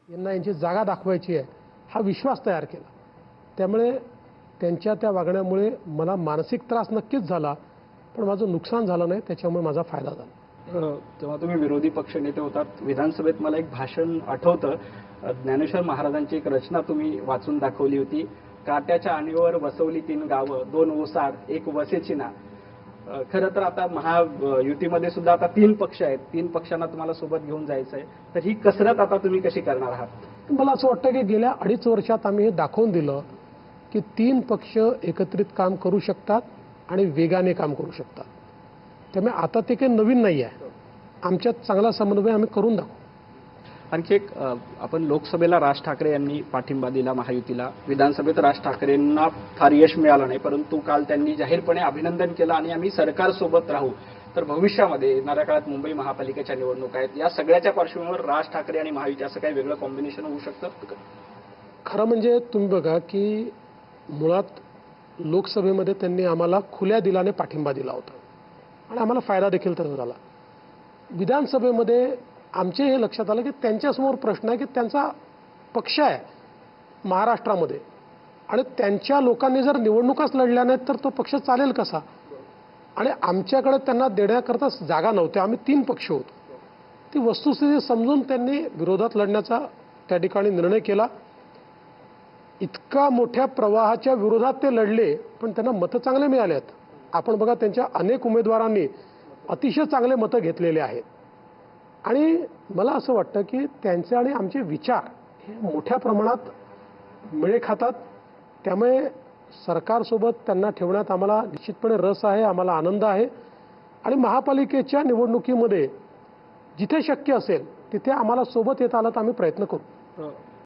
यांना यांची जागा दाखवायची आहे हा विश्वास तयार केला। त्यामुळे त्यांच्या त्या वागण्यामुळे मला मानसिक त्रास नक्कीच झाला, पण माझं नुकसान झालं नाही, त्याच्यामुळे माझा फायदा झाला। तेव्हा तुम्ही विरोधी पक्षनेते होतात विधानसभेत, मला एक भाषण आठवतं, ज्ञानेश्वर महाराजांची एक रचना तुम्ही वाचून दाखवली होती, काट्याच्या आणीवर वसवली 3 गावं, 2 ओसाड 1 वसेची ना। खरं तर आता महायुतीमध्ये सुद्धा आता 3 पक्ष आहेत, 3 पक्षांना तुम्हाला सोबत घेऊन जायचं आहे, तर ही कसरत आता तुम्ही कशी करणार आहात? मला असं वाटतं की गेल्या 2.5 वर्षात आम्ही हे दाखवून दिलं की 3 पक्ष एकत्रित काम करू शकतात आणि वेगाने काम करू शकतात। त्यामुळे आता ते काही नवीन नाही आहे, आमच्यात चांगला समन्वय आम्ही करून दाखवू। आणखी एक, आपण लोकसभेला राज ठाकरे यांनी पाठिंबा दिला महायुतीला, विधानसभेत राज ठाकरेंना फार यश मिळालं नाही, परंतु काल त्यांनी जाहीरपणे अभिनंदन केलं आणि आम्ही सरकारसोबत राहू। तर भविष्यामध्ये येणाऱ्या काळात मुंबई महापालिकेच्या निवडणुका आहेत, या सगळ्याच्या पार्श्वभूमीवर राज ठाकरे आणि महायुती असं काही वेगळं कॉम्बिनेशन होऊ शकतं? खरं म्हणजे तुम्ही बघा की मुळात लोकसभेमध्ये त्यांनी आम्हाला खुल्या दिलाने पाठिंबा दिला होता आणि आम्हाला फायदा देखील त्याचा झाला। विधानसभेमध्ये आमचे हे लक्षात आलं की त्यांच्यासमोर प्रश्न आहे की त्यांचा पक्ष आहे महाराष्ट्रामध्ये आणि त्यांच्या लोकांनी जर निवडणुकाच लढल्या नाहीत तर तो पक्ष चालेल कसा, आणि आमच्याकडे त्यांना देण्याकरता जागा नव्हत्या, आम्ही 3 पक्ष होतो। ती वस्तुस्थिती समजून त्यांनी विरोधात लढण्याचा त्या ठिकाणी निर्णय केला। इतका मोठ्या प्रवाहाच्या विरोधात ते लढले, पण त्यांना मतं चांगले मिळाले आहेत। आपण बघा त्यांच्या अनेक उमेदवारांनी अतिशय चांगले मतं घेतलेले आहेत आणि मला असं वाटतं की त्यांचे आणि आमचे विचार हे मोठ्या प्रमाणात मेळ खातात। त्यामुळे सरकारसोबत त्यांना ठेवण्यात आम्हाला निश्चितपणे रस आहे, आम्हाला आनंद आहे आणि महापालिकेच्या निवडणुकीमध्ये जिथे शक्य असेल तिथे आम्हाला सोबत येता आलं तर आम्ही प्रयत्न करू।